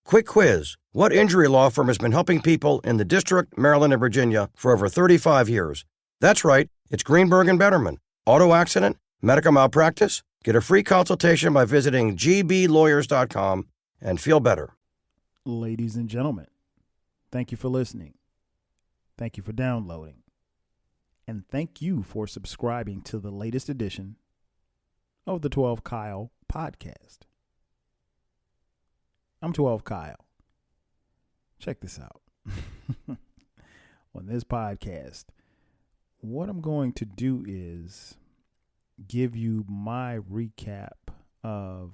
Quick quiz. What injury law firm has been helping people in the District, Maryland, and Virginia for over 35 years? That's right, it's Greenberg and Betterman. Auto accident? Medical malpractice? Get a free consultation by visiting gblawyers.com and feel better. Ladies and gentlemen, thank you for listening. Thank you for downloading. And thank you for subscribing to the latest edition of the 12 Kyle podcast. I'm 12 Kyle. Check this out. On this podcast, what I'm going to do is give you my recap of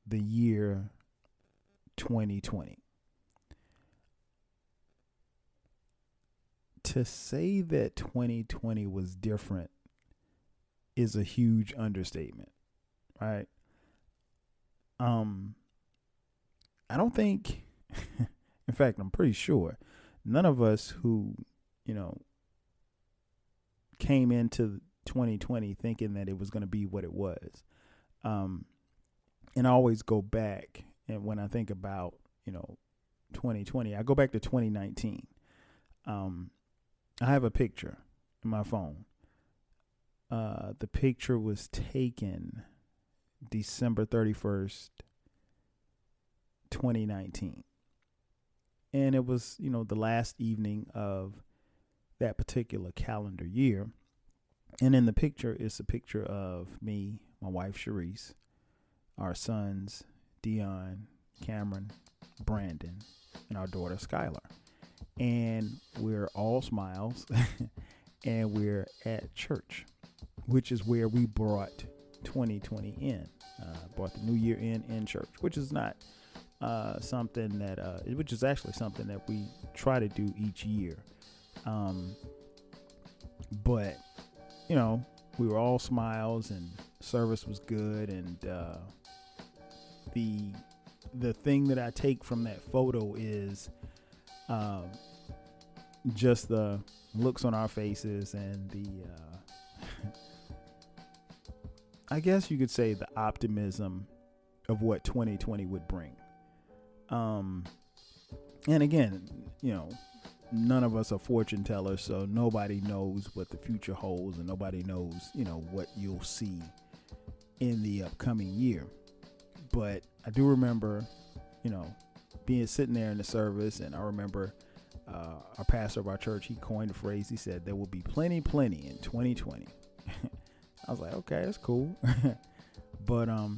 the year 2020. To say that 2020 was different is a huge understatement, right? I don't think, in fact, I'm pretty sure none of us who, came into 2020 thinking that it was going to be what it was. And I always go back, and when I think about, 2020, I go back to 2019. I have a picture in my phone. The picture was taken December 31st, 2019. And it was, the last evening of that particular calendar year. And in the picture is a picture of me, my wife, Sharice, our sons, Dion, Cameron, Brandon, and our daughter, Skylar. And we're all smiles and we're at church, which is where we brought 2020 in, brought the new year in church, which is not something that, which is actually something that we try to do each year. But, we were all smiles and service was good. And the thing that I take from that photo is just the looks on our faces and the, I guess you could say the optimism of what 2020 would bring. And again, none of us are fortune tellers, so nobody knows what the future holds and nobody knows, what you'll see in the upcoming year. But I do remember, being sitting there in the service, and I remember our pastor of our church, he coined a phrase. He said, "There will be plenty in 2020." I was like, okay, that's cool. But, I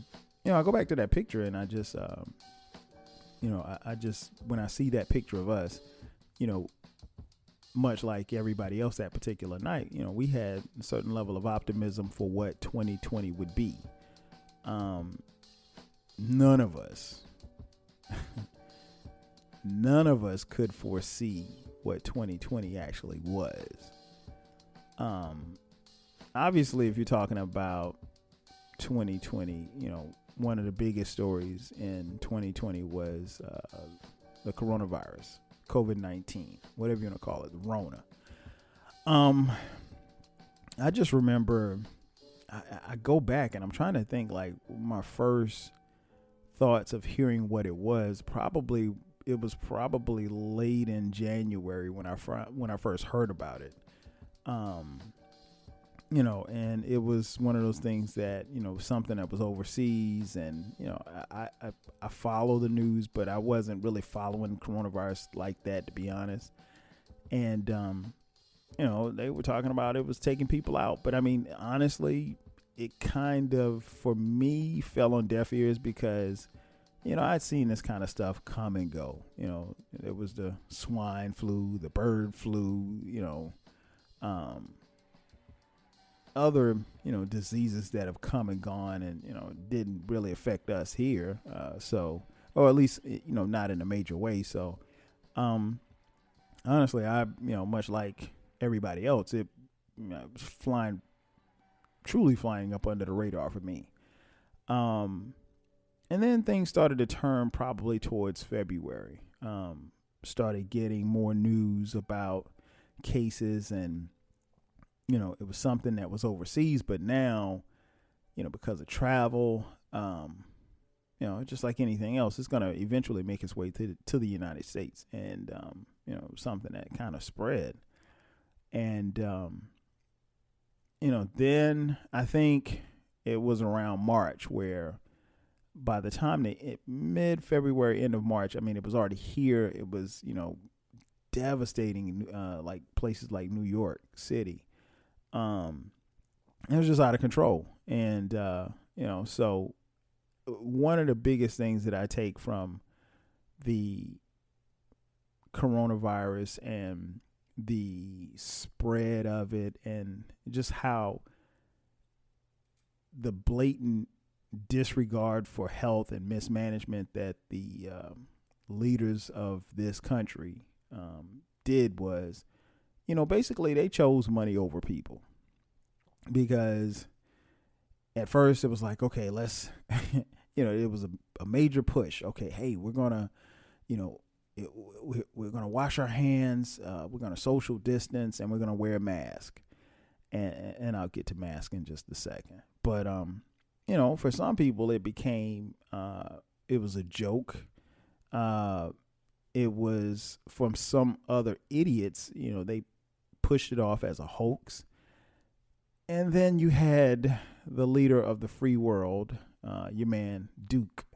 go back to that picture and I just, I just, when I see that picture of us, much like everybody else that particular night, we had a certain level of optimism for what 2020 would be. None of us could foresee what 2020 actually was. Obviously, if you're talking about 2020, one of the biggest stories in 2020 was the coronavirus, COVID-19, whatever you want to call it, the Rona. I just remember, I go back and I'm trying to think, like, my first thoughts of hearing what it was. It was probably late in January when I first heard about it. And it was one of those things that, something that was overseas, and, I follow the news, but I wasn't really following coronavirus like that, to be honest. And, they were talking about it was taking people out. But I mean, honestly, it kind of, for me, fell on deaf ears because, I'd seen this kind of stuff come and go. It was the swine flu, the bird flu, other, diseases that have come and gone and, didn't really affect us here. Or at least, not in a major way. So, honestly, I, much like everybody else, it was truly flying up under the radar for me. And then things started to turn probably towards February. Started getting more news about cases, and it was something that was overseas, but now, because of travel, just like anything else, it's going to eventually make its way to the United States, and something that kind of spread. And then I think it was around March where, by the time mid-February, end of March, I mean, it was already here. It was, devastating, like places like New York City. It was just out of control. And, so one of the biggest things that I take from the coronavirus and the spread of it, and just how the blatant disregard for health and mismanagement that the leaders of this country did was, basically they chose money over people. Because at first it was like, okay, let's, it was a major push. Okay, hey, we're gonna, we're gonna wash our hands, we're gonna social distance, and we're gonna wear a mask. And I'll get to mask in just a second. But for some people it became it was a joke. It was from some other idiots, they pushed it off as a hoax. And then you had the leader of the free world, your man Duke.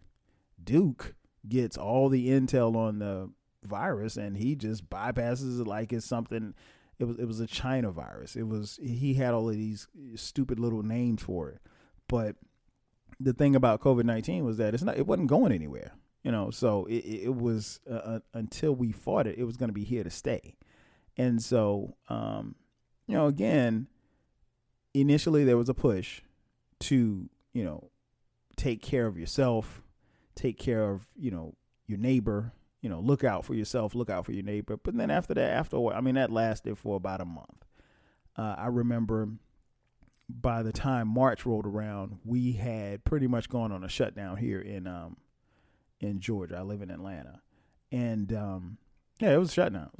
Duke gets all the intel on the virus, and he just bypasses it like it's something. It was a China virus. He had all of these stupid little names for it. But the thing about COVID-19 was that it wasn't going anywhere. So it was until we fought it, it was going to be here to stay. And so, again, initially there was a push to, take care of yourself, take care of, your neighbor, look out for yourself, look out for your neighbor. But then after that, that lasted for about a month. I remember by the time March rolled around, we had pretty much gone on a shutdown here in Georgia. I live in Atlanta. And, it was a shutdown.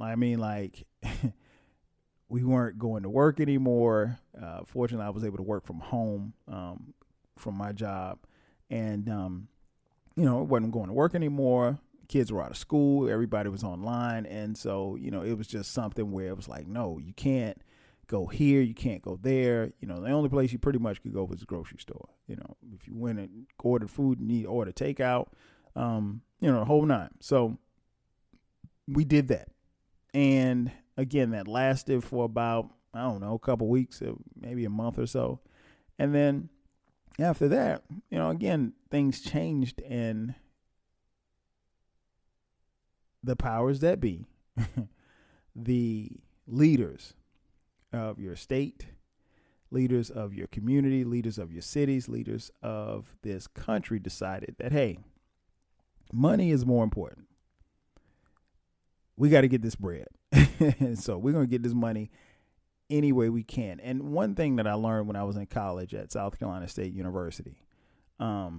We weren't going to work anymore. Fortunately, I was able to work from home from my job. And, it wasn't going to work anymore. Kids were out of school. Everybody was online. And so, it was just something where it was like, no, you can't go here. You can't go there. The only place you pretty much could go was the grocery store. If you went and ordered food and need to order takeout, the whole nine. So we did that. And again, that lasted for about, a couple weeks, maybe a month or so. And then after that, again, things changed, and the powers that be, the leaders of your state, leaders of your community, leaders of your cities, leaders of this country decided that, hey, money is more important. We got to get this bread. So we're going to get this money any way we can. And one thing that I learned when I was in college at South Carolina State University, I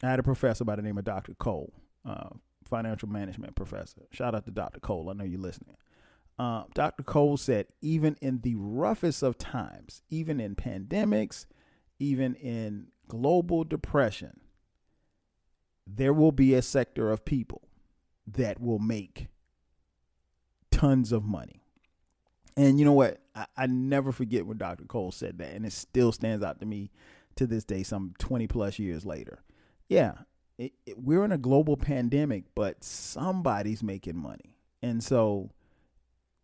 had a professor by the name of Dr. Cole, financial management professor. Shout out to Dr. Cole. I know you're listening. Dr. Cole said, even in the roughest of times, even in pandemics, even in global depression, there will be a sector of people that will make tons of money. And you know what? I never forget when Dr. Cole said that, and it still stands out to me to this day, some 20 plus years later. Yeah, we're in a global pandemic, but somebody's making money. And so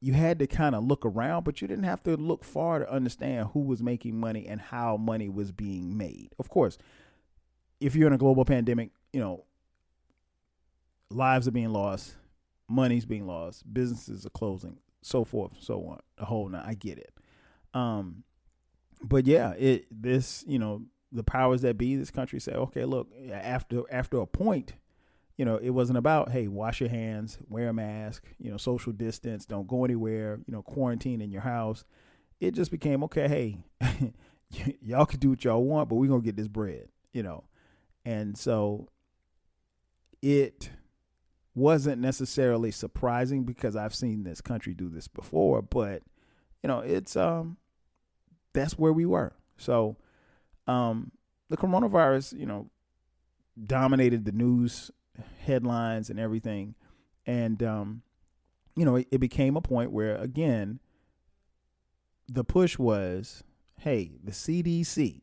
you had to kind of look around, but you didn't have to look far to understand who was making money and how money was being made. Of course, if you're in a global pandemic, lives are being lost, money's being lost, businesses are closing, so forth, so on. The whole nine. I get it. But yeah, the powers that be, this country say, okay, look, after a point, it wasn't about, hey, wash your hands, wear a mask, social distance, don't go anywhere, quarantine in your house. It just became, okay, hey, y'all can do what y'all want, but we're going to get this bread, And so it wasn't necessarily surprising because I've seen this country do this before, but it's that's where we were. So the coronavirus, dominated the news headlines and everything. And, it became a point where, again, the push was, hey, the CDC,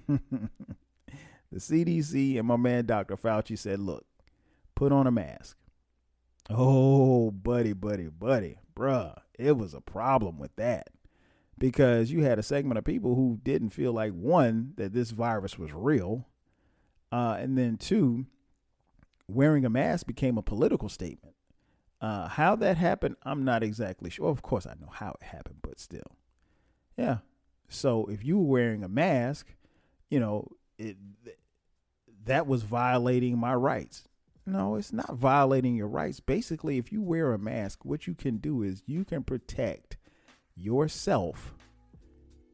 the CDC and my man, Dr. Fauci said, look, put on a mask. Oh, buddy, bruh, it was a problem with that, because you had a segment of people who didn't feel like, one, that this virus was real, and then two, wearing a mask became a political statement. How that happened, I'm not exactly sure. Well, of course, I know how it happened, but still. Yeah. So if you were wearing a mask, that was violating my rights. No, it's not violating your rights. Basically, if you wear a mask, what you can do is you can protect yourself.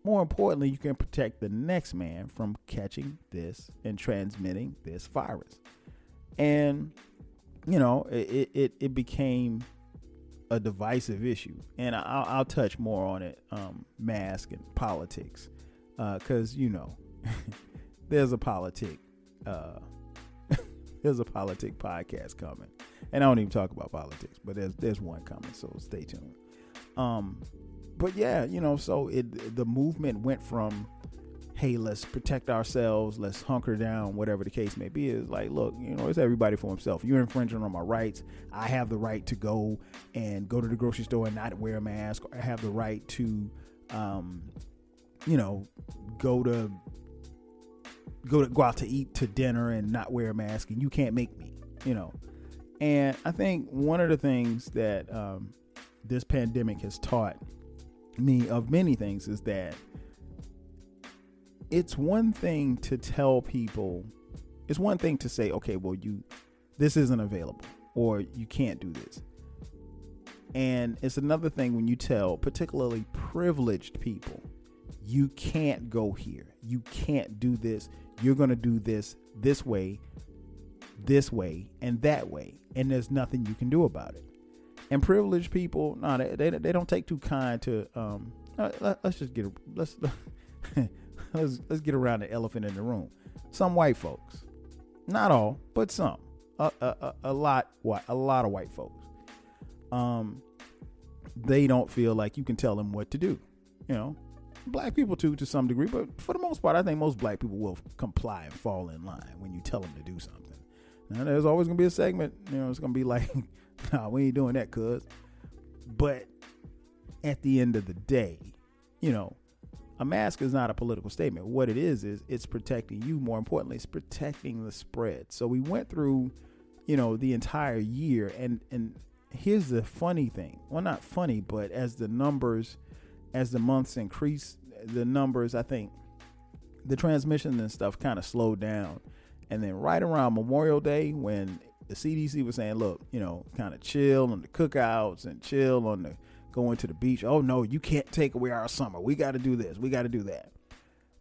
More importantly, you can protect the next man from catching this and transmitting this virus. And, it became a divisive issue. And I'll touch more on it, mask and politics, because, there's a politic podcast coming. And I don't even talk about politics, but there's one coming, so stay tuned. But yeah, so the movement went from, hey, let's protect ourselves, let's hunker down, whatever the case may be, is like, look, it's everybody for himself. You're infringing on my rights. I have the right to go to the grocery store and not wear a mask. I have the right to, go out to eat to dinner and not wear a mask, and you can't make me, And I think one of the things that this pandemic has taught me of many things is that it's one thing to tell people, it's one thing to say, okay, well, this isn't available, or you can't do this. And it's another thing when you tell particularly privileged people, you can't go here, you can't do this, you're going to do this way, and that way, and there's nothing you can do about it. And privileged people, no, they don't take too kind to, let's get around the elephant in the room. Some white folks, not all, but some, a lot of white folks, they don't feel like you can tell them what to do. Black people too, to some degree, but for the most part, I think most black people will comply and fall in line when you tell them to do something. Now, there's always gonna be a segment, it's gonna be like, nah, we ain't doing that, cuz. But at the end of the day, a mask is not a political statement. What it is it's protecting you. More importantly, it's protecting the spread. So we went through, the entire year, and here's the funny thing. Well, not funny, but as the months increase, the numbers, I think the transmission and stuff kind of slowed down. And then right around Memorial Day, when the CDC was saying, look, kind of chill on the cookouts and chill on the going to the beach. Oh, no, you can't take away our summer. We got to do this. We got to do that.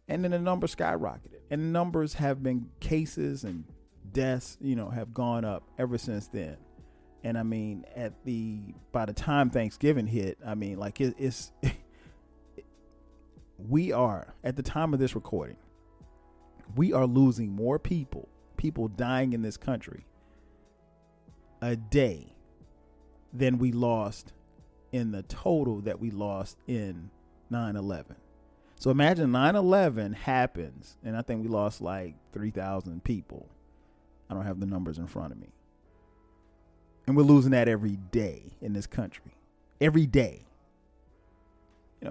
And then the numbers skyrocketed. And the numbers have been, cases and deaths, have gone up ever since then. And I mean, by the time Thanksgiving hit, I mean, like it's we are, at the time of this recording, we are losing more people dying in this country a day than we lost in the total that we lost in 9/11. So imagine 9/11 happens, and I think we lost like 3,000 people. I don't have the numbers in front of me. And we're losing that every day in this country. Every day.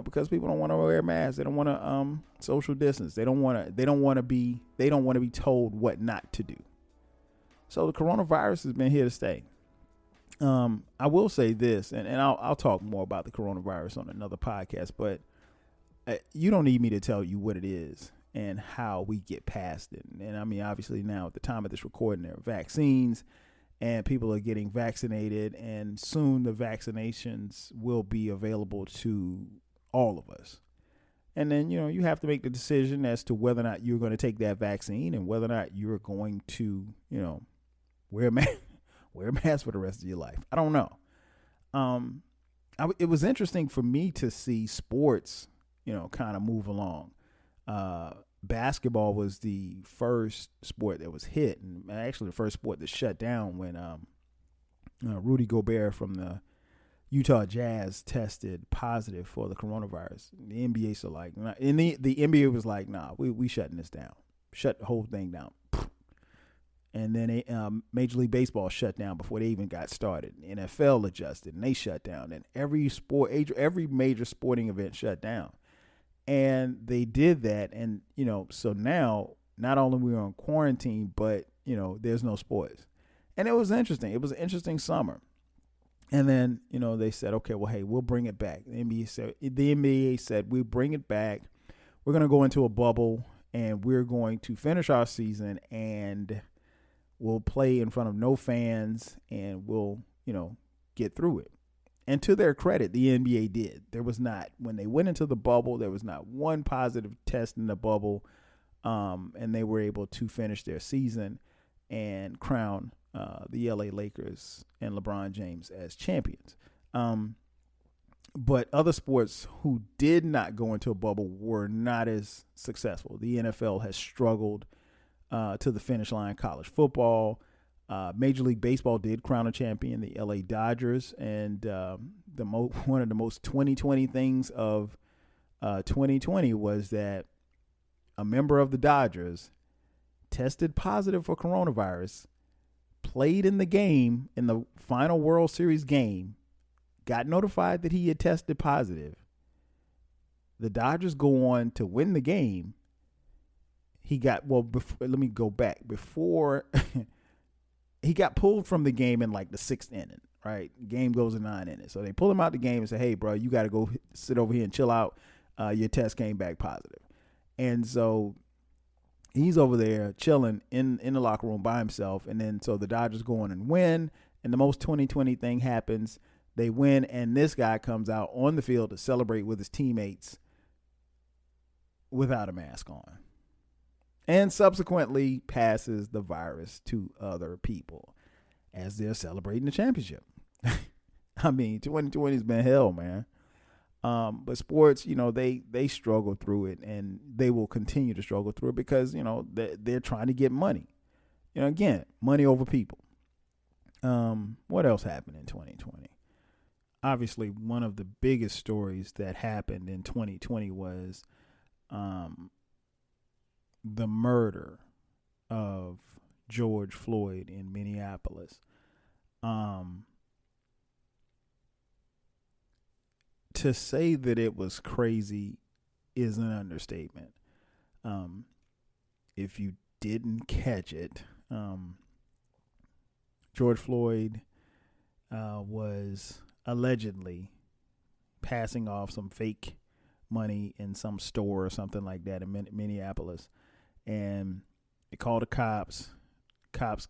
Because people don't want to wear masks. They don't want to social distance. They don't want to be told what not to do. So the coronavirus has been here to stay. I will say this, and I'll talk more about the coronavirus on another podcast, but you don't need me to tell you what it is and how we get past it. And I mean, obviously now at the time of this recording, there are vaccines and people are getting vaccinated, and soon the vaccinations will be available to all of us. And then, you have to make the decision as to whether or not you're going to take that vaccine and whether or not you're going to, wear a mask for the rest of your life. I don't know. It was interesting for me to see sports, kind of move along. basketball was the first sport that was hit, and actually the first sport that shut down when Rudy Gobert from the Utah Jazz tested positive for the coronavirus. The NBA so like, and the NBA was like, nah, we shutting this down, shut the whole thing down. And then Major League Baseball shut down before they even got started. The NFL adjusted and they shut down, and every major sporting event shut down. And they did that, and so now not only we're on quarantine, but there's no sports, and it was interesting. It was an interesting summer. And then, they said, okay, well, hey, we'll bring it back. The NBA said, we bring it back. We're going to go into a bubble, and we're going to finish our season, and we'll play in front of no fans, and we'll, get through it. And to their credit, the NBA did. There was not, when they went into the bubble, there was not one positive test in the bubble, and they were able to finish their season and crown the LA Lakers and LeBron James as champions. But other sports who did not go into a bubble were not as successful. The NFL has struggled to the finish line. College football, Major League Baseball did crown a champion, the LA Dodgers, and one of the most 2020 things of 2020 was that a member of the Dodgers tested positive for coronavirus, played in the game, in the final World Series game, got notified that he had tested positive. The Dodgers go on to win the game. Let me go back. Before he got pulled from the game in like the 6th inning, right? Game goes to 9 innings. So they pull him out the game and say, hey, bro, you got to go sit over here and chill out. Your test came back positive. And so he's over there chilling in the locker room by himself. And then so the Dodgers go on and win. And the most 2020 thing happens. They win. And this guy comes out on the field to celebrate with his teammates without a mask on. And subsequently passes the virus to other people as they're celebrating the championship. I mean, 2020 has been hell, man. But sports, they struggle through it, and they will continue to struggle through it because, they're trying to get money. Again, money over people. What else happened in 2020? Obviously, one of the biggest stories that happened in 2020 was the murder of George Floyd in Minneapolis. To say that it was crazy is an understatement. If you didn't catch it, George Floyd was allegedly passing off some fake money in some store or something like that in Minneapolis. And they called the cops. Cops,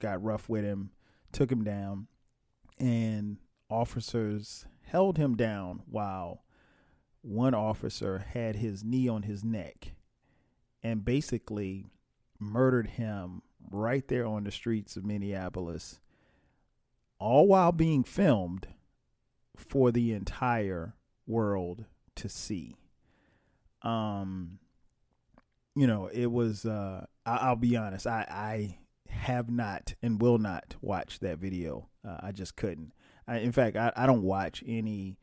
got rough with him, took him down, and officers held him down while one officer had his knee on his neck and basically murdered him right there on the streets of Minneapolis, all while being filmed for the entire world to see. It was, I'll be honest, I have not and will not watch that video. I just couldn't. In fact, I don't watch any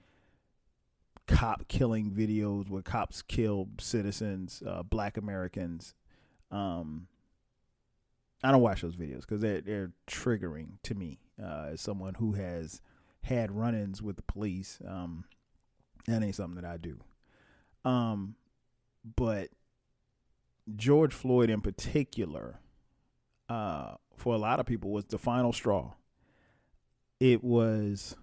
cop killing videos where cops kill citizens, black Americans. I don't watch those videos because they're triggering to me as someone who has had run-ins with the police. That ain't something that I do. But George Floyd in particular, for a lot of people, was the final straw. It was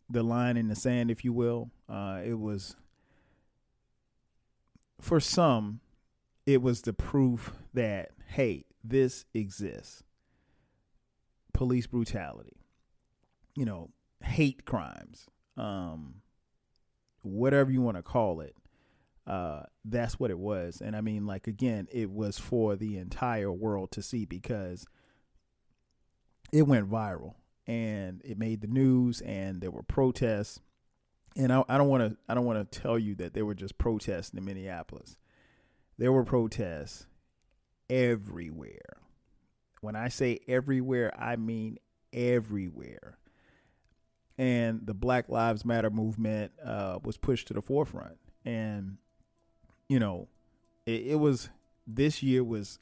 the line in the sand, if you will. It was, for some, it was the proof that, hey, this exists. Police brutality, hate crimes, whatever you want to call it. That's what it was. And I mean, again, it was for the entire world to see because it went viral and it made the news and there were protests. And I don't want to tell you that they were just protests in Minneapolis. there were protests everywhere. When I say everywhere, I mean everywhere. And the Black Lives Matter movement was pushed to the forefront. And, you know, it was, this year was,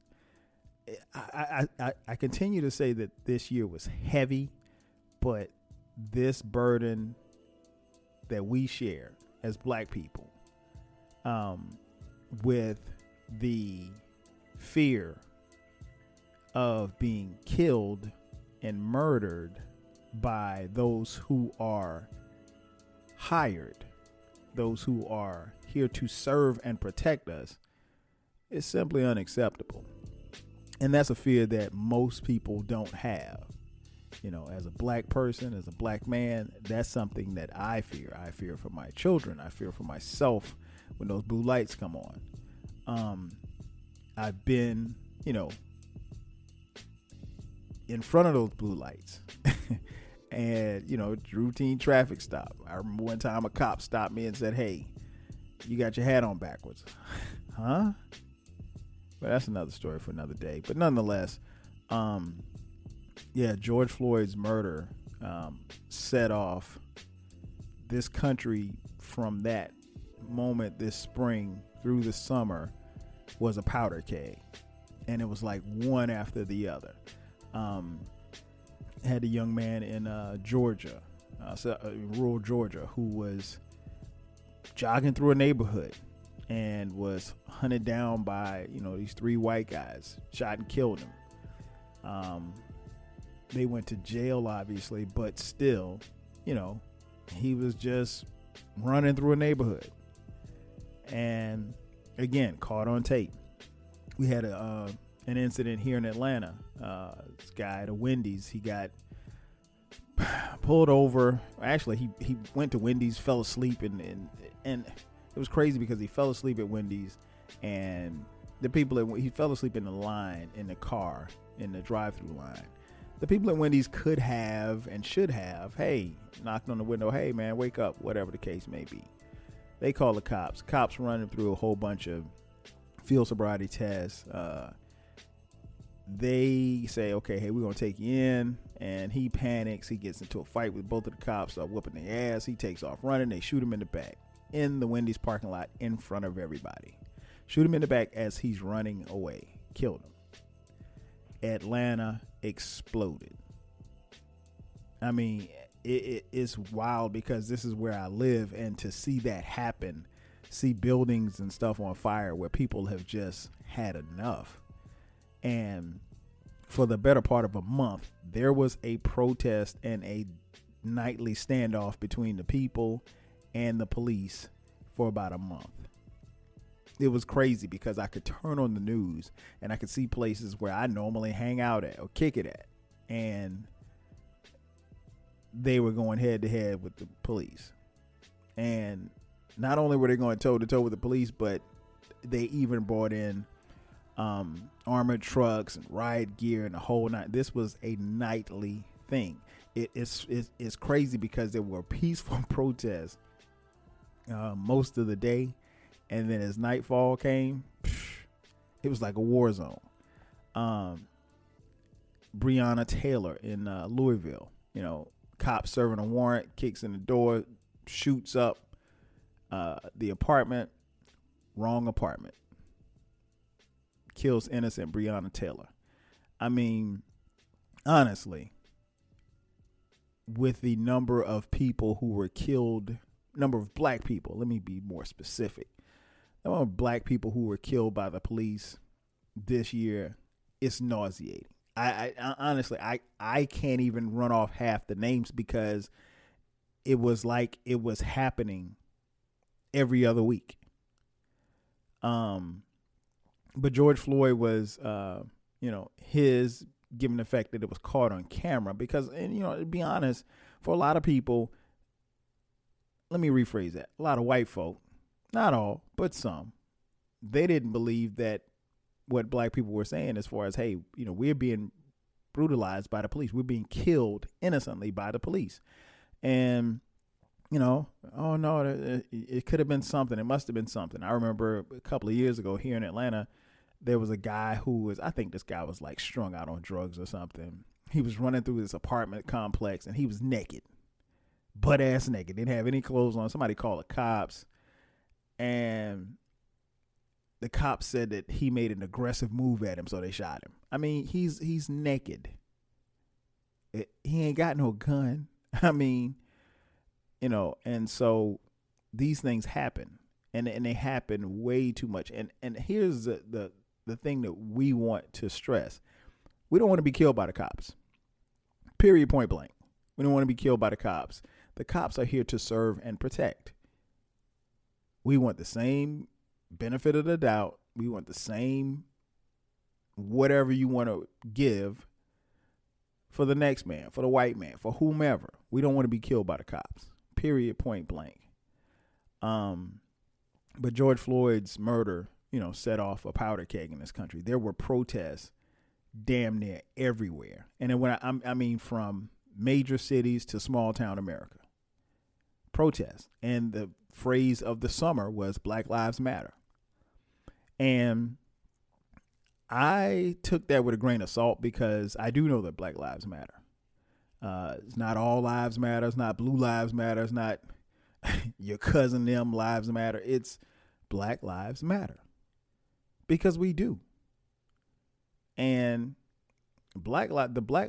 I continue to say that this year was heavy, but this burden that we share as Black people, with the fear of being killed and murdered by those who are hired, those who are here to serve and protect us, is simply unacceptable. And that's a fear that most people don't have. You know, as a Black person, as a Black man, that's something that I fear. I fear for my children. I fear for myself when those blue lights come on. I've been, you know, in front of those blue lights and, you know, routine traffic stop. I remember one time a cop stopped me and said, "Hey, you got your hat on backwards." Huh? But that's another story for another day. But nonetheless, yeah, George Floyd's murder set off this country. From that moment this spring through the summer was a powder keg, and it was like one after the other. Had a young man in Georgia, rural Georgia, who was jogging through a neighborhood and was hunted down by, you know, these three white guys, shot and killed him. They went to jail, obviously, but still, you know, he was just running through a neighborhood. And again, caught on tape. We had an incident here in Atlanta. This guy at a Wendy's, he got pulled over. Actually, he went to Wendy's, fell asleep, and it was crazy because he fell asleep at Wendy's, and the people he fell asleep in the line, in the car, in the drive-through line. The people at Wendy's could have and should have, hey, knocked on the window, "Hey man, wake up," whatever the case may be. They call the cops. Cops running through a whole bunch of field sobriety tests. They say, "Okay, hey, we're going to take you in." And he panics. He gets into a fight with both of the cops, whooping their ass. He takes off running. They shoot him in the back in the Wendy's parking lot in front of everybody. Shoot him in the back as he's running away. Killed him. Atlanta exploded. I mean, it's wild because this is where I live, and to see that happen, see buildings and stuff on fire where people have just had enough. And for the better part of a month, there was a protest and a nightly standoff between the people and the police for about a month. It was crazy because I could turn on the news and I could see places where I normally hang out at or kick it at, and they were going head to head with the police. And not only were they going toe to toe with the police, but they even brought in armored trucks and riot gear and the whole night. This was a nightly thing. It's crazy because there were peaceful protests most of the day, and then as nightfall came, it was like a war zone. Breonna Taylor in Louisville, you know, cop serving a warrant, kicks in the door, shoots up the apartment, wrong apartment, kills innocent Breonna Taylor. I mean, honestly, with the number of people who were killed, number of black people, let me be more specific. The number of black people who were killed by the police this year, it's nauseating. I honestly, I can't even run off half the names because it was like it was happening every other week. But George Floyd was, his, given the fact that it was caught on camera, because, and, to be honest, for a lot of people, let me rephrase that. A lot of white folk, not all, but some, they didn't believe that what black people were saying as far as, hey, we're being brutalized by the police. We're being killed innocently by the police. And, oh no, it could have been something. It must have been something. I remember a couple of years ago here in Atlanta, there was a guy I think this guy was like strung out on drugs or something. He was running through this apartment complex and he was naked, butt ass naked. Didn't have any clothes on. Somebody called the cops, and the cops said that he made an aggressive move at him, so they shot him. I mean, he's naked. He ain't got no gun. I mean, and so these things happen, and they happen way too much. And here's the thing that we want to stress: we don't want to be killed by the cops. Period. Point blank. We don't want to be killed by the cops. The cops are here to serve and protect. We want the same benefit of the doubt. We want the same whatever you want to give for the next man, for the white man, for whomever. We don't want to be killed by the cops. Period. Point blank. But George Floyd's murder, set off a powder keg in this country. There were protests damn near everywhere. And then I mean from major cities to small town America. Protests. And the phrase of the summer was Black Lives Matter. And I took that with a grain of salt because I do know that Black Lives Matter. It's not all lives matter. It's not blue lives matter. It's not your cousin them lives matter. It's Black Lives Matter. Because we do. And the Black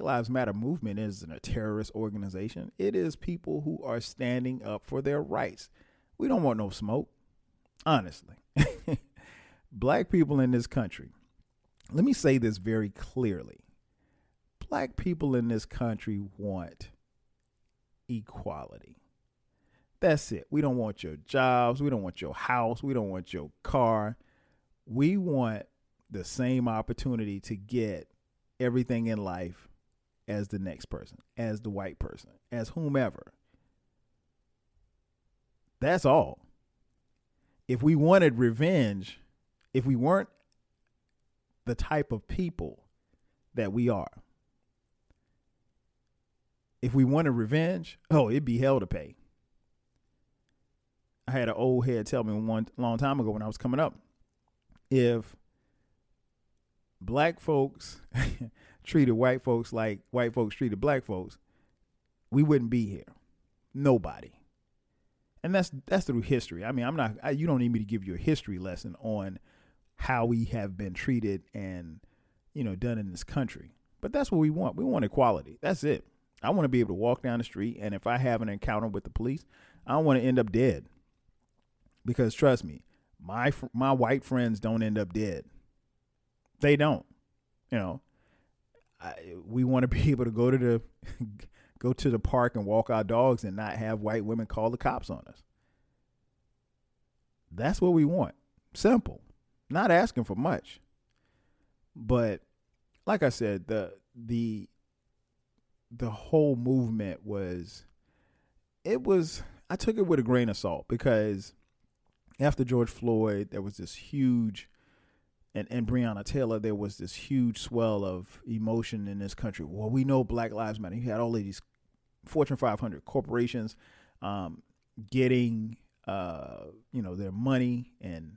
Lives Matter movement isn't a terrorist organization. It is people who are standing up for their rights. We don't want no smoke. Honestly. Black people in this country. Let me say this very clearly. Black people in this country want equality. That's it. We don't want your jobs. We don't want your house. We don't want your car. We want the same opportunity to get everything in life as the next person, as the white person, as whomever. That's all. If we wanted revenge, if we weren't the type of people that we are, if we wanted revenge, it'd be hell to pay. I had an old head tell me one long time ago when I was coming up, if black folks treated white folks like white folks treated black folks, we wouldn't be here. Nobody. And that's through history. I mean, you don't need me to give you a history lesson on how we have been treated and, done in this country. But that's what we want. We want equality. That's it. I want to be able to walk down the street, and if I have an encounter with the police, I don't want to end up dead. Because trust me, my white friends don't end up dead. They don't. We want to be able to go to the park and walk our dogs and not have white women call the cops on us. That's what we want. Simple. Not asking for much. But like I said, the whole movement I took it with a grain of salt because after George Floyd, there was this huge, and Breonna Taylor, there was this huge swell of emotion in this country. Well, we know Black Lives Matter. You had all of these Fortune 500 corporations getting, their money and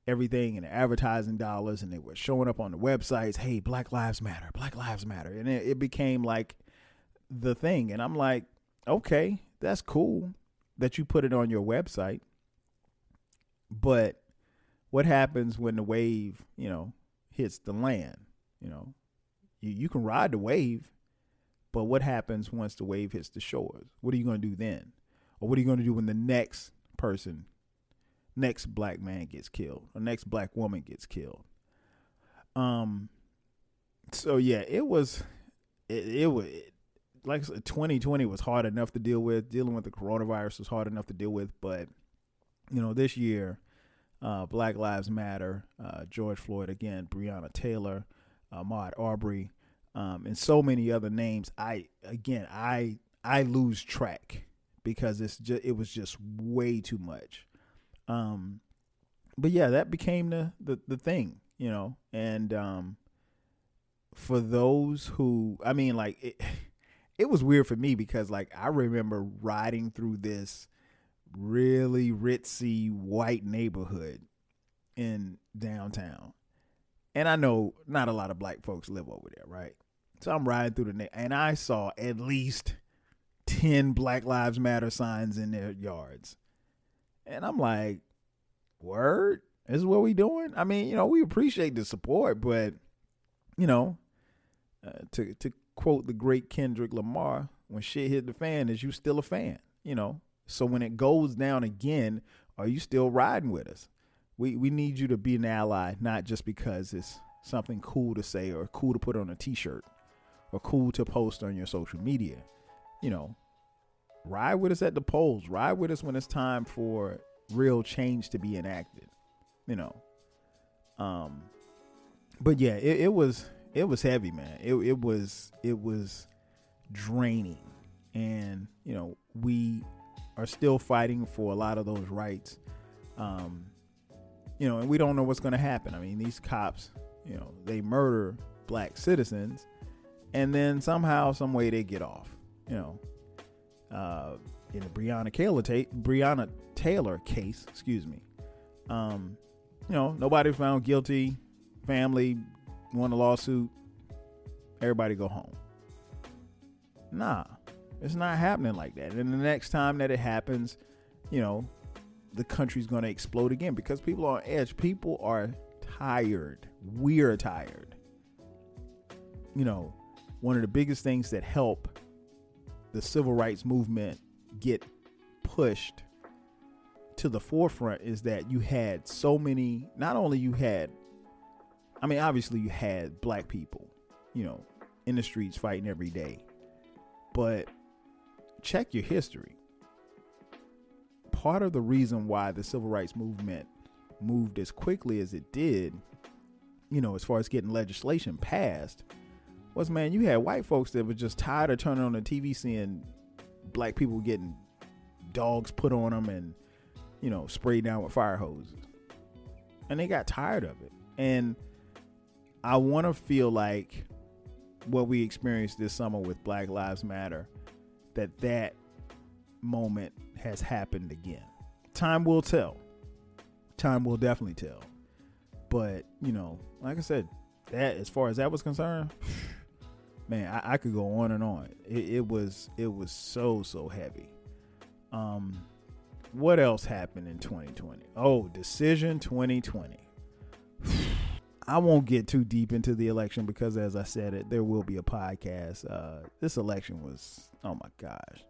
everything and advertising dollars, and they were showing up on the websites, hey, Black Lives Matter, Black Lives Matter. And it became like the thing. And I'm like, okay, that's cool that you put it on your website. But what happens when the wave, hits the land? You can ride the wave, but what happens once the wave hits the shores? What are you going to do then? Or what are you going to do when the next black man gets killed, or next black woman gets killed? So yeah, it was like I said, 2020 was hard enough to deal with. Dealing with the coronavirus was hard enough to deal with, but this year, Black Lives Matter, George Floyd again, Breonna Taylor, Ahmaud Arbery, and so many other names. I lose track because it was just way too much. But yeah, that became the thing, and for those who, it was weird for me because like I remember riding through this really ritzy white neighborhood in downtown. And I know not a lot of black folks live over there, right? So I'm riding through and I saw at least 10 Black Lives Matter signs in their yards. And I'm like, word? This is what we doing? I mean, we appreciate the support, but, to quote the great Kendrick Lamar, when shit hit the fan, is you still a fan, So when it goes down again, are you still riding with us? We need you to be an ally, not just because it's something cool to say or cool to put on a t-shirt or cool to post on your social media. Ride with us at the polls. Ride with us when it's time for real change to be enacted. But yeah, it was heavy, man. It was draining, and we are still fighting for a lot of those rights. And we don't know what's going to happen. I mean, these cops, they murder black citizens, and then somehow, some way, they get off. In the Breonna Taylor case, nobody found guilty. Family won a lawsuit. Everybody go home. Nah, it's not happening like that. And the next time that it happens, the country's going to explode again because people are on edge. People are tired. We're tired. One of the biggest things that help the civil rights movement get pushed to the forefront is that you had so many, obviously you had black people, in the streets fighting every day, but check your history. Part of the reason why the civil rights movement moved as quickly as it did, as far as getting legislation passed, was, man, you had white folks that were just tired of turning on the TV seeing black people getting dogs put on them and, sprayed down with fire hoses. And they got tired of it. And I want to feel like what we experienced this summer with Black Lives Matter, that moment has happened again. Time will tell. Time will definitely tell. But, like I said, that as far as that was concerned, man, I could go on and on. It was so heavy. What else happened in 2020? Oh, Decision 2020. I won't get too deep into the election because, as I said, there will be a podcast. This election was, oh my gosh,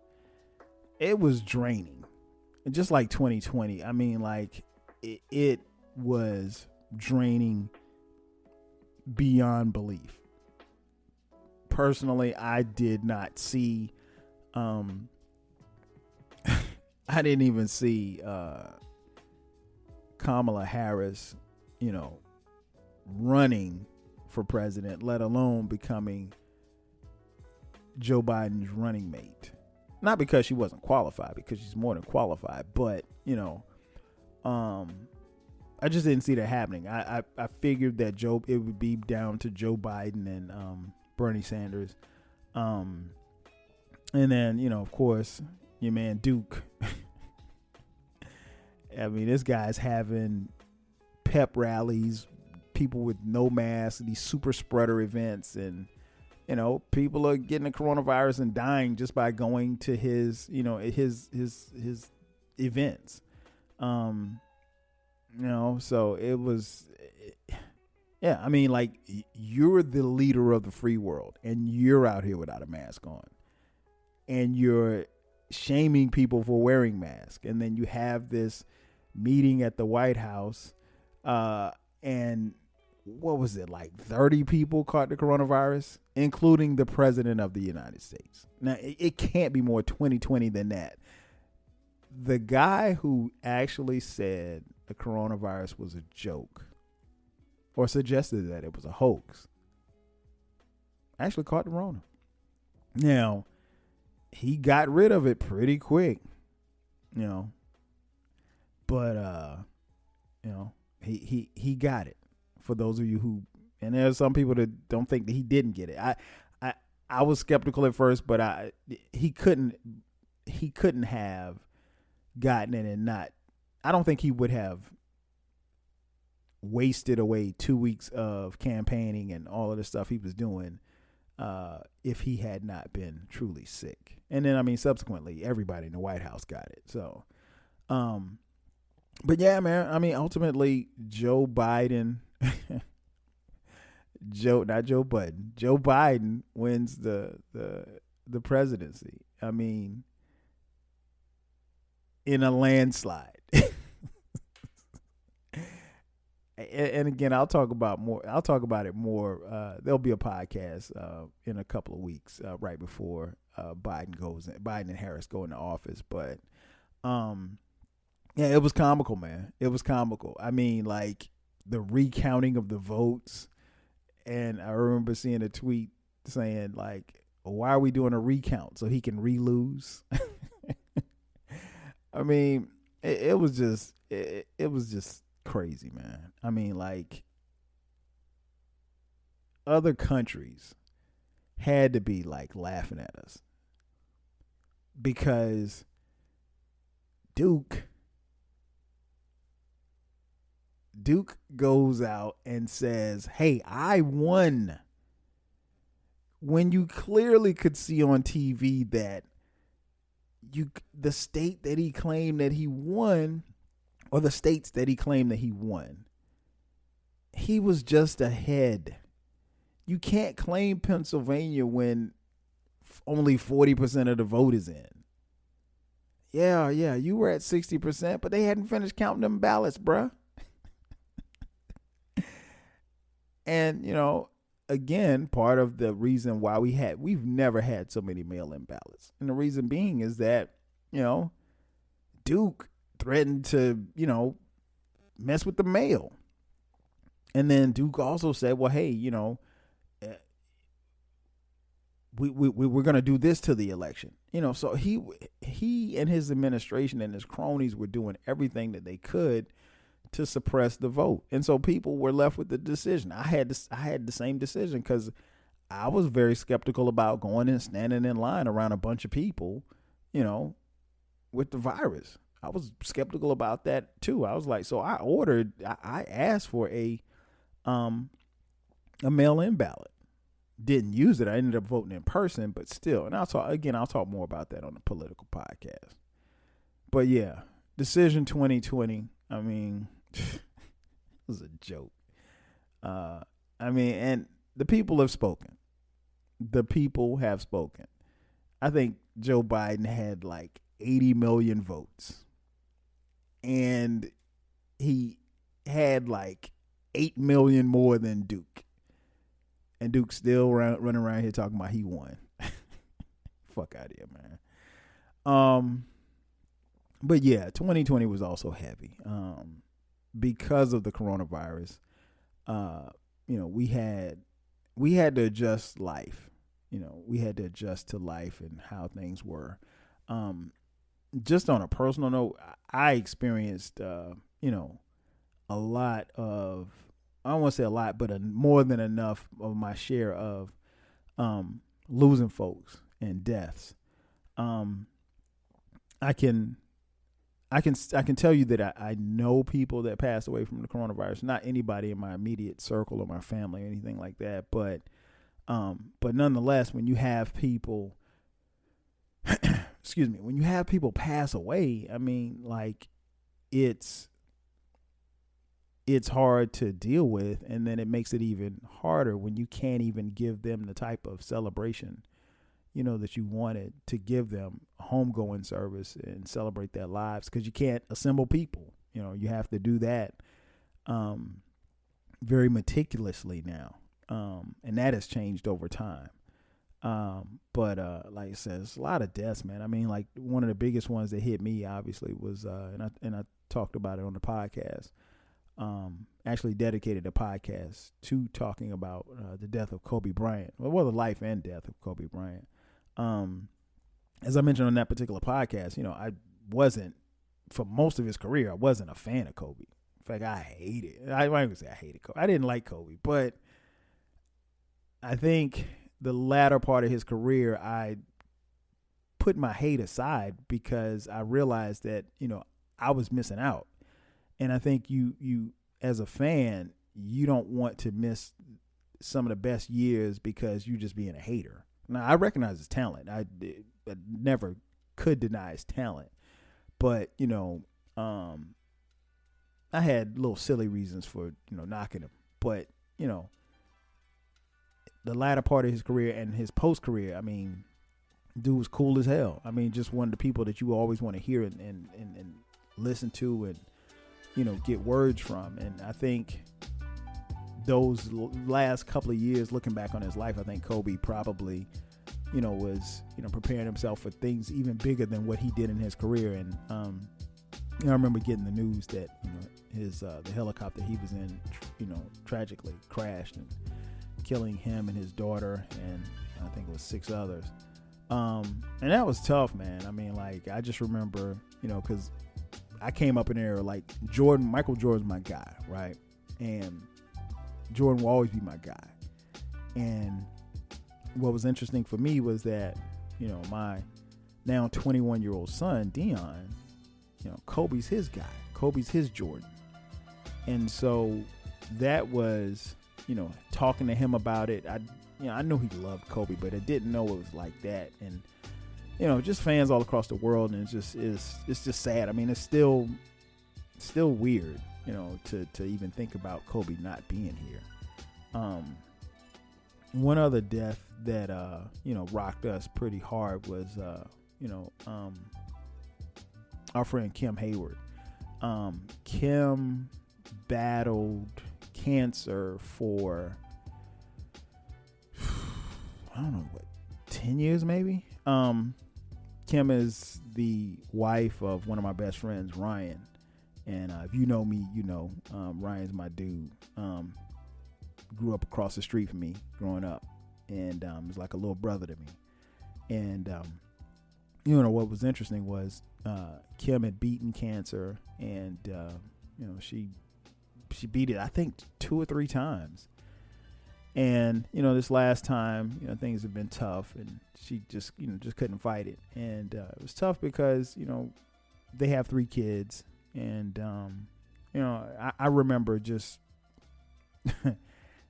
it was draining. Just like 2020. I mean, like it was draining beyond belief. Personally, I did not see, I didn't even see Kamala Harris, running for president, let alone becoming Joe Biden's running mate. Not because she wasn't qualified, because she's more than qualified, but, I just didn't see that happening. I figured that it would be down to Joe Biden and Bernie Sanders. And then, of course, your man Duke. I mean, this guy's having pep rallies, people with no masks, these super spreader events, and people are getting the coronavirus and dying just by going to his his events. So it was, yeah, I mean, like, you're the leader of the free world and you're out here without a mask on and you're shaming people for wearing masks. And then you have this meeting at the White House, and what was it, like 30 people caught the coronavirus, including the president of the United States. Now, it can't be more 2020 than that. The guy who actually said the coronavirus was a joke or suggested that it was a hoax actually caught the Rona. Now, he got rid of it pretty quick, but he got it. For those of you who, and there's some people that don't think that he didn't get it. I was skeptical at first, but he couldn't have gotten it and not. I don't think he would have wasted away 2 weeks of campaigning and all of the stuff he was doing if he had not been truly sick. And then, I mean, subsequently, everybody in the White House got it. So, but yeah, man, I mean, ultimately, Joe Biden, not Joe Budden, Joe Biden wins the presidency. I mean, in a landslide. And again, I'll talk about it more. There'll be a podcast in a couple of weeks, right before Biden and Harris go into office. But yeah, it was comical, man. It was comical. I mean, like the recounting of the votes, and I remember seeing a tweet saying like, "Why are we doing a recount so he can re-lose?" I mean, it was just crazy, man. I mean, like, other countries had to be like laughing at us because Duke goes out and says, "Hey, I won," when you clearly could see on TV that the state that he claimed that he won, or the states that he claimed that he won, he was just ahead. You can't claim Pennsylvania when only 40% of the vote is in. Yeah, you were at 60%, but they hadn't finished counting them ballots, bruh. And, you know, again, part of the reason why we've never had so many mail-in ballots. And the reason being is that, you know, Duke threatened to, you know, mess with the mail. And then Duke also said, well, hey, you know, we're going to do this to the election. You know, so he and his administration and his cronies were doing everything that they could to suppress the vote. And so people were left with the decision. I had the same decision because I was very skeptical about going and standing in line around a bunch of people, you know, with the virus. I was skeptical about that too. I was like, so I asked for a mail-in ballot. Didn't use it. I ended up voting in person, but still. And I'll talk more about that on the political podcast. But yeah, decision 2020. I mean, it was a joke. I mean, and the people have spoken. The people have spoken. I think Joe Biden had like 80 million votes. And he had like 8 million more than Duke. And Duke's still running around here talking about he won. Fuck out of here, man. But yeah, 2020 was also heavy. Because of the coronavirus, you know, we had to adjust life. You know, we had to adjust to life and how things were. Just on a personal note, I experienced, you know, a lot of, I don't want to say a lot, but more than enough of my share of losing folks and deaths. I can tell you that I know people that passed away from the coronavirus. Not anybody in my immediate circle or my family or anything like that, but nonetheless, when you have people, excuse me, when you have people pass away, I mean, like, it's hard to deal with, and then it makes it even harder when you can't even give them the type of celebration, you know, that you wanted to give them, a homegoing service and celebrate their lives, because you can't assemble people. You know, you have to do that very meticulously now, and that has changed over time. But like I said, it's a lot of deaths, man. I mean, like, one of the biggest ones that hit me obviously was, and I talked about it on the podcast. Actually dedicated a podcast to talking about the death of Kobe Bryant. Well, the life and death of Kobe Bryant. As I mentioned on that particular podcast, you know, I wasn't, for most of his career, I wasn't a fan of Kobe. In fact, I hated Kobe. I didn't like Kobe, but I think the latter part of his career, I put my hate aside because I realized that, I was missing out. And I think you as a fan, you don't want to miss some of the best years because you just being a hater. Now, I recognize his talent. I never could deny his talent. But, I had little silly reasons for, knocking him. But, the latter part of his career and his post-career, I mean, dude was cool as hell. I mean, just one of the people that you always want to hear and listen to and, get words from. And I think those last couple of years, looking back on his life, I think Kobe probably, was, preparing himself for things even bigger than what he did in his career. And, I remember getting the news that, his the helicopter he was in, tragically crashed and killing him and his daughter, and I think it was 6 others. And that was tough, man. I mean, like, I just remember, because I came up in there like Michael Jordan's my guy, right? And Jordan will always be my guy. And what was interesting for me was that, my now 21-year-old son, Dion, Kobe's his guy. Kobe's his Jordan. And so that was, talking to him about it. I knew he loved Kobe, but I didn't know it was like that. And, just fans all across the world. And it's just sad. I mean, it's still weird, to even think about Kobe not being here. One other death that, rocked us pretty hard was, our friend Kim Hayward. Kim battled cancer for, I don't know, 10 years maybe? Kim is the wife of one of my best friends, Ryan. And if you know me, Ryan's my dude. Grew up across the street from me growing up. And was like a little brother to me. And, what was interesting was Kim had beaten cancer, and she beat it, I think, 2 or 3 times. And this last time, things have been tough, and she just couldn't fight it. And it was tough because they have 3 kids, and I remember just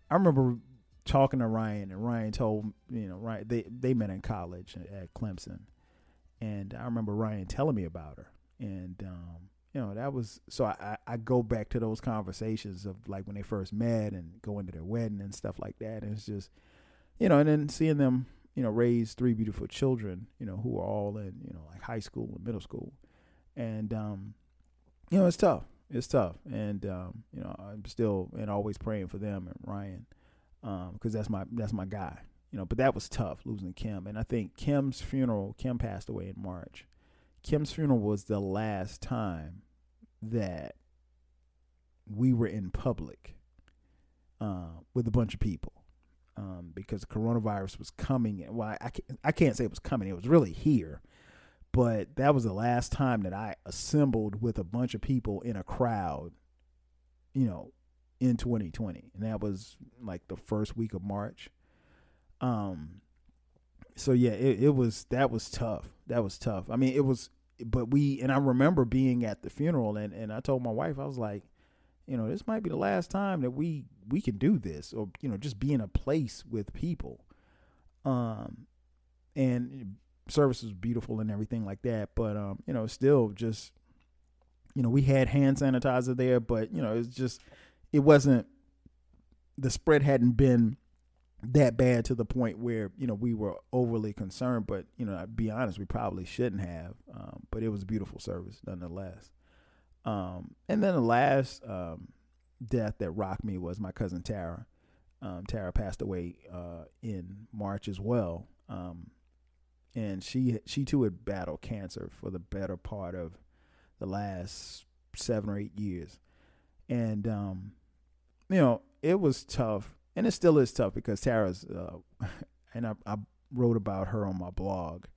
I remember talking to Ryan, and Ryan told Ryan they met in college at Clemson. And I remember Ryan telling me about her. And, that was, so I go back to those conversations of like when they first met and going to their wedding and stuff like that. And it's just, and then seeing them, raise 3 beautiful children, who are all in, like high school and middle school. And, it's tough. It's tough. And, I'm still and always praying for them and Ryan, because that's my guy. But that was tough, losing Kim. And I think Kim passed away in March. Kim's funeral was the last time that we were in public with a bunch of people, because coronavirus was coming. Well, I can't say it was coming. It was really here. But that was the last time that I assembled with a bunch of people in a crowd, in 2020. And that was like the first week of March. So yeah, that was tough. That was tough. I mean, and I remember being at the funeral, and I told my wife, I was like, this might be the last time that we can do this, or, just be in a place with people. And service was beautiful and everything like that. But, still just, we had hand sanitizer there, but, it wasn't, the spread hadn't been that bad to the point where, we were overly concerned. But, I'll be honest, we probably shouldn't have. But it was a beautiful service nonetheless. And then the last death that rocked me was my cousin Tara. Tara passed away in March as well. And she too had battled cancer for the better part of the last 7 or 8 years. And, it was tough. And it still is tough because Tara's, and I wrote about her on my blog.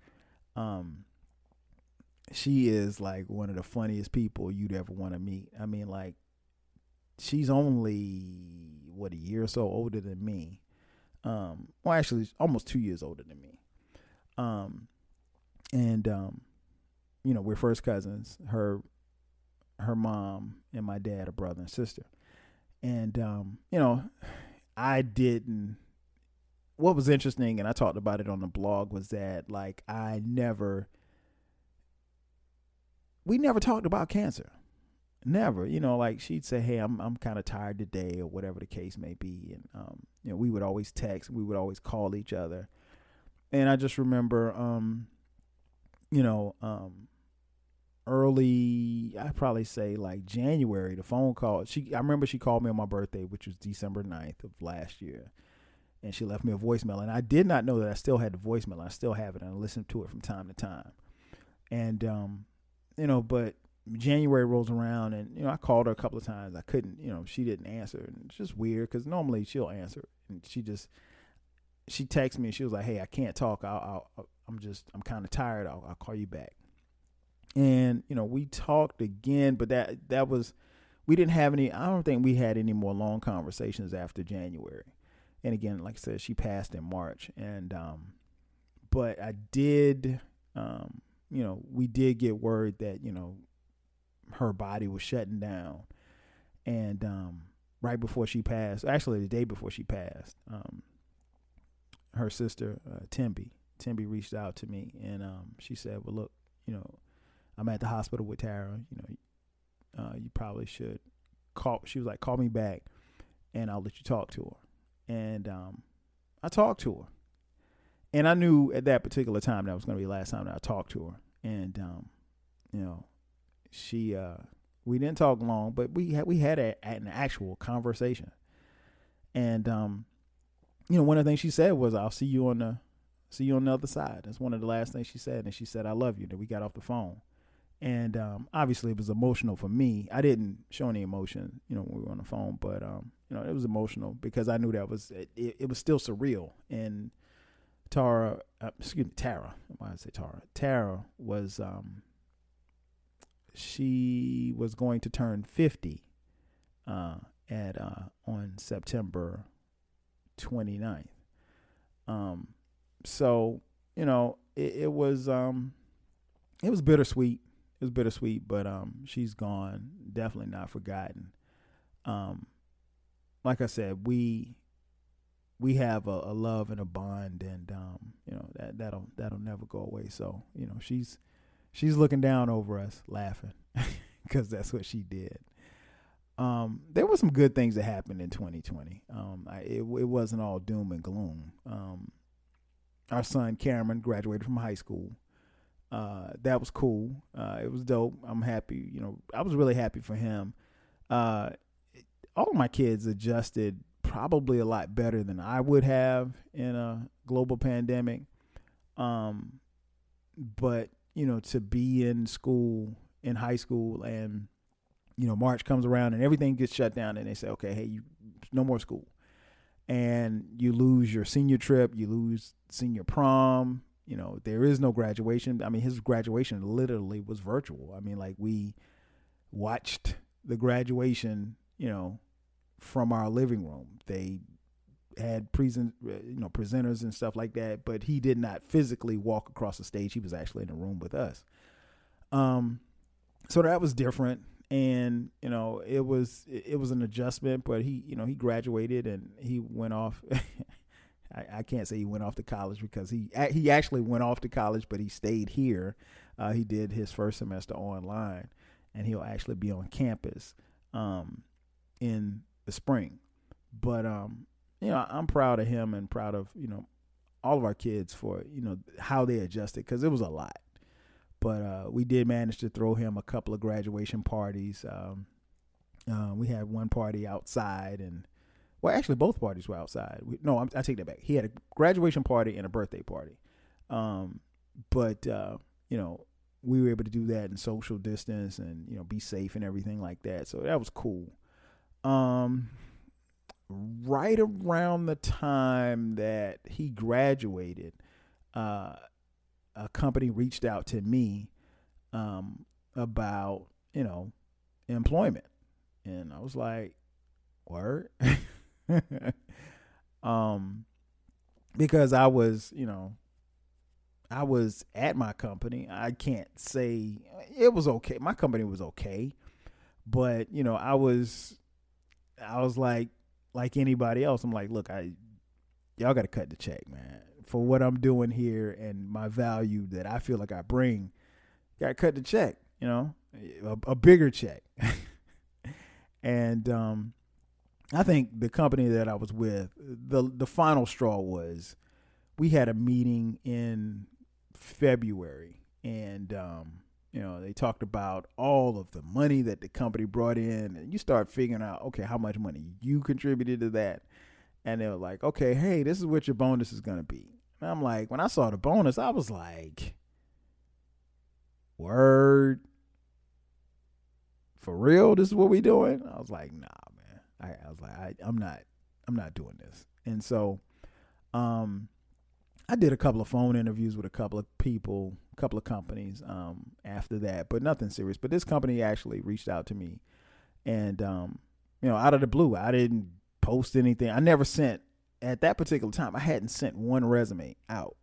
She is like one of the funniest people you'd ever want to meet. I mean, like, she's only, a year or so older than me. Well, actually, almost 2 years older than me. And we're first cousins. Her mom and my dad are brother and sister. And I didn't. What was interesting, and I talked about it on the blog, was that like we never talked about cancer. Never, like she'd say, "Hey, I'm kind of tired today," or whatever the case may be, and we would always text, we would always call each other, and I just remember, early, I'd probably say like January, the phone call. I remember she called me on my birthday, which was December 9th of last year, and she left me a voicemail, and I did not know that I still had the voicemail. I still have it, and I listen to it from time to time, and but January rolls around, and I called her a couple of times. I couldn't, she didn't answer, and it's just weird because normally she'll answer, and she texted me and she was like, "Hey, I can't talk. I'm kind of tired. I'll call you back." And we talked again, but that was, we didn't have any. I don't think we had any more long conversations after January. And again, like I said, she passed in March, and but I did, we did get word that her body was shutting down, and right before she passed, actually the day before she passed, her sister Timby reached out to me, and she said, "Well, look, I'm at the hospital with Tara. You probably should call." She was like, "Call me back, and I'll let you talk to her." And I talked to her, and I knew at that particular time that was going to be the last time that I talked to her, and she we didn't talk long, but we had an actual conversation. And one of the things she said was, "I'll see you on the other side." That's one of the last things she said, and she said, "I love you." Then we got off the phone, and obviously it was emotional for me. I didn't show any emotion, when we were on the phone, but it was emotional because I knew that it was still surreal. And Tara. Why did I say Tara? Tara was she was going to turn 50 on September 29th. So it was bittersweet. It was bittersweet, but she's gone. Definitely not forgotten. Like I said, we have a love and a bond, and that'll never go away. So she's looking down over us, laughing, because that's what she did. There were some good things that happened in 2020. It wasn't all doom and gloom. Our son Cameron graduated from high school. That was cool. It was dope. I'm happy. I was really happy for him. All of my kids adjusted probably a lot better than I would have in a global pandemic. But to be in high school, and March comes around and everything gets shut down, and they say, "Okay, hey, no more school," and you lose your senior trip, you lose senior prom. There is no graduation. I mean, his graduation literally was virtual. I mean, like, we watched the graduation, from our living room. They had presenters and stuff like that, but he did not physically walk across the stage. He was actually in the room with us. So that was different, and it was an adjustment. But he graduated, and he went off. I can't say he went off to college, because he actually went off to college, but he stayed here. He did his first semester online, and he'll actually be on campus in the spring. But I'm proud of him, and proud of all of our kids for how they adjusted, because it was a lot. But we did manage to throw him a couple of graduation parties. We had one party outside, and actually both parties were outside. I take that back. He had a graduation party and a birthday party. But we were able to do that in social distance, and be safe and everything like that. So that was cool. Right around the time that he graduated, a company reached out to me about employment, and I was like, "Word." because I was, I was at my company. I can't say it was okay. My company was okay, but I was like anybody else. I'm like, look, y'all got to cut the check, man, for what I'm doing here and my value that I feel like I bring. Got to cut the check, a bigger check. And I think the company that I was with, the final straw was we had a meeting in February, and they talked about all of the money that the company brought in, and you start figuring out, okay, how much money you contributed to that, and they were like, okay, hey, this is what your bonus is going to be. And I'm like, when I saw the bonus, I was like, word, for real, this is what we doing? I was like, nah, man. I was like, I'm not doing this. And so, I did a couple of phone interviews with a couple of people, a couple of companies, after that, but nothing serious. But this company actually reached out to me, and out of the blue, I didn't post anything. I never sent at that particular time. I hadn't sent one resume out.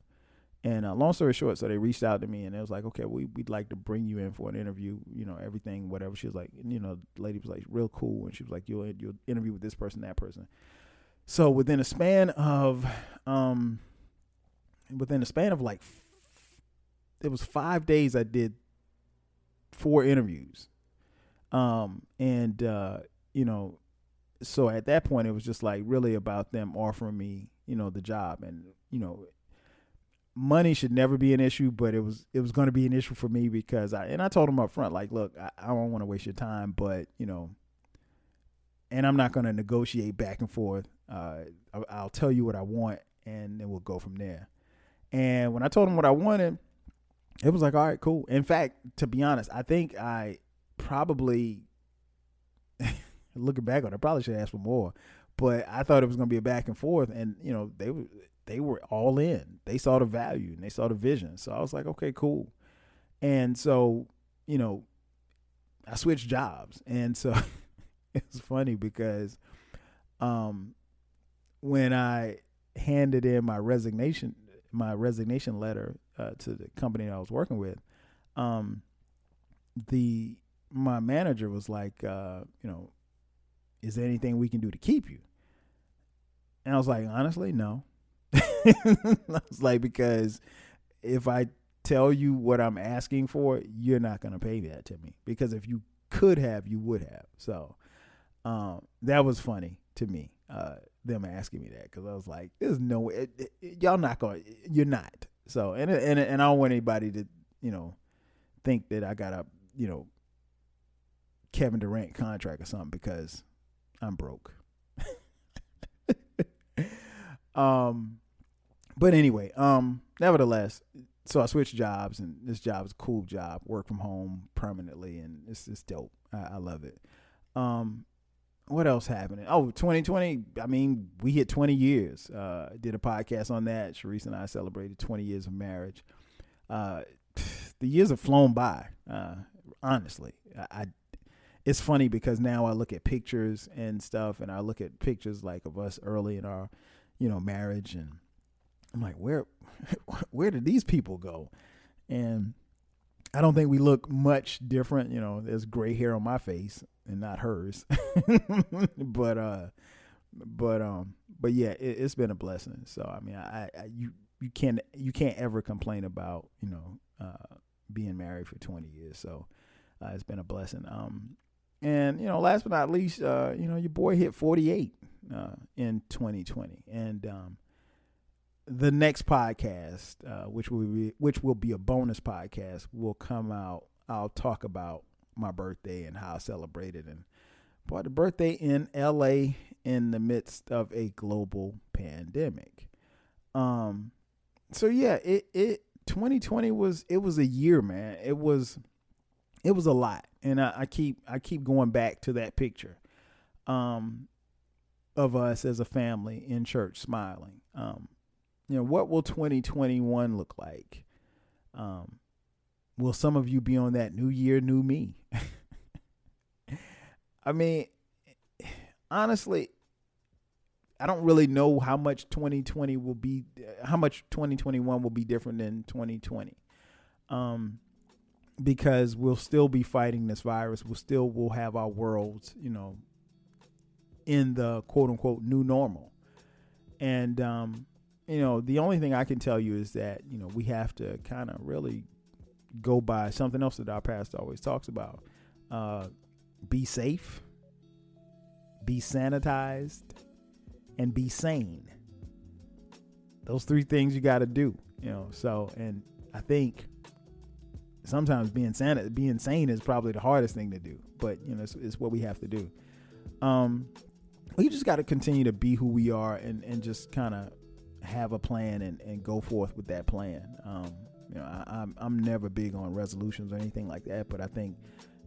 And long story short, so they reached out to me, and it was like, okay, we'd like to bring you in for an interview, everything, whatever. She was like, the lady was like, real cool. And she was like, you'll interview with this person, that person. So within a span of like, it was 5 days, I did 4 interviews. So at that point, it was just like really about them offering me, the job. And, money should never be an issue, but it was going to be an issue for me because I told them up front, like, look, I don't want to waste your time, but, and I'm not going to negotiate back and forth. I'll tell you what I want, and then we'll go from there. And when I told them what I wanted, it was like, all right, cool. In fact, to be honest, I think I probably, looking back on it, I probably should ask for more, but I thought it was going to be a back and forth, and, they were all in. They saw the value and they saw the vision. So I was like, okay, cool. And so, I switched jobs. And so it's funny because when I handed in my resignation letter to the company that I was working with, my manager was like, is there anything we can do to keep you? And I was like, honestly, no. I was like, because if I tell you what I'm asking for, you're not going to pay that to me, because if you could have, you would have. So that was funny to me, them asking me that, because I was like, there's no way, y'all not going, you're not. So, and I don't want anybody to, think that I got a, Kevin Durant contract or something, because I'm broke. But anyway, nevertheless, so I switched jobs, and this job is a cool job, work from home permanently, and it's dope. I love it. What else happening? Oh, 2020. I mean, we hit 20 years. Did a podcast on that. Sharice and I celebrated 20 years of marriage. The years have flown by. Honestly, it's funny because now I look at pictures and stuff, and I look at pictures like of us early in our, marriage, and I'm like, where did these people go? And I don't think we look much different. There's gray hair on my face and not hers. but yeah, it's been a blessing. So I mean, you can't ever complain about being married for 20 years. So it's been a blessing. And last but not least, your boy hit 48 in 2020, and the next podcast, which will be a bonus podcast, will come out. I'll talk about my birthday and how I celebrated, and the birthday in LA in the midst of a global pandemic. So yeah, it 2020 was a year, man. It was a lot, and I keep going back to that picture, of us as a family in church smiling. What will 2021 look like? Will some of you be on that new year, new me? I mean, honestly, I don't really know how much 2020 will be, how much 2021 will be different than 2020. Because we'll still be fighting this virus. We'll have our worlds, in the quote unquote new normal. And, the only thing I can tell you is that, we have to kind of really go by something else that our pastor always talks about. Be safe, be sanitized, and be sane. Those three things you got to do, and I think sometimes being sane is probably the hardest thing to do, but it's what we have to do. We just got to continue to be who we are and just kind of have a plan and go forth with that plan. I'm never big on resolutions or anything like that, but I think,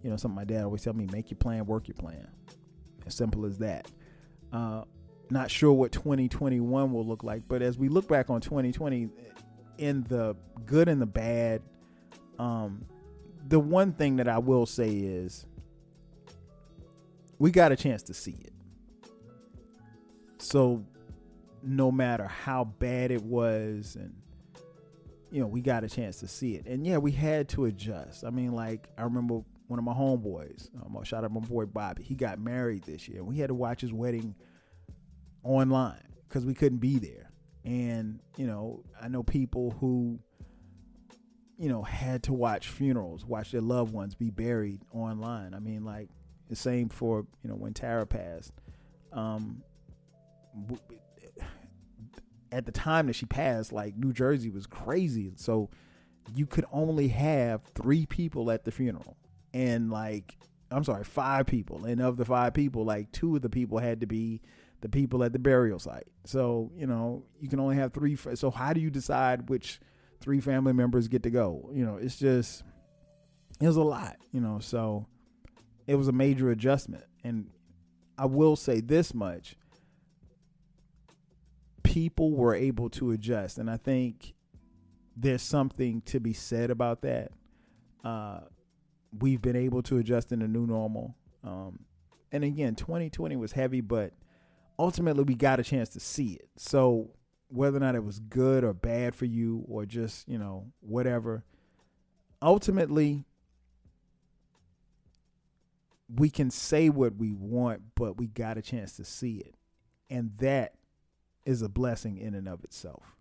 something my dad always tell me, make your plan, work your plan. As simple as that. Not sure what 2021 will look like, but as we look back on 2020, in the good and the bad, the one thing that I will say is we got a chance to see it. So no matter how bad it was, and we got a chance to see it. And we had to adjust. I mean, I remember one of my homeboys, shout out my boy Bobby, he got married this year. We had to watch his wedding online because we couldn't be there. And, I know people who, had to watch funerals, watch their loved ones be buried online. I mean, the same for, when Tara passed. At the time that she passed, New Jersey was crazy. So you could only have 3 people at the funeral. And 5 people. And of the 5 people, 2 of the people had to be the people at the burial site. So, you can only have 3. So how do you decide which 3 family members get to go? It was a lot, so it was a major adjustment. And I will say this much. People were able to adjust. And I think there's something to be said about that. We've been able to adjust in the new normal. And again, 2020 was heavy, but ultimately we got a chance to see it. So whether or not it was good or bad for you or just, whatever, ultimately we can say what we want, but we got a chance to see it. And that is a blessing in and of itself.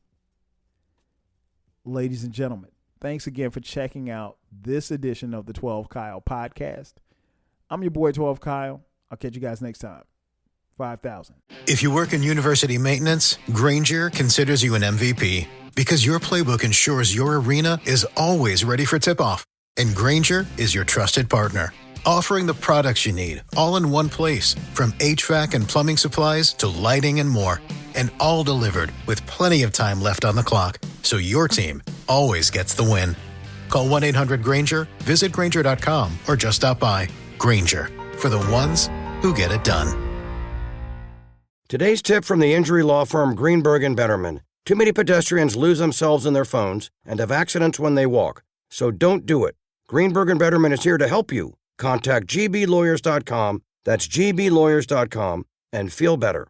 Ladies and gentlemen, thanks again for checking out this edition of the 12 Kyle podcast. I'm your boy 12 Kyle. I'll catch you guys next time. 5,000. If you work in university maintenance, Grainger considers you an MVP because your playbook ensures your arena is always ready for tip-off. And Grainger is your trusted partner, offering the products you need all in one place, from HVAC and plumbing supplies to lighting and more. And all delivered with plenty of time left on the clock, so your team always gets the win. Call 1-800-GRAINGER, visit Grainger.com, or just stop by. Grainger, for the ones who get it done. Today's tip from the injury law firm Greenberg and Betterman. Too many pedestrians lose themselves in their phones and have accidents when they walk. So don't do it. Greenberg and Betterman is here to help you. Contact gblawyers.com, that's gblawyers.com, and feel better.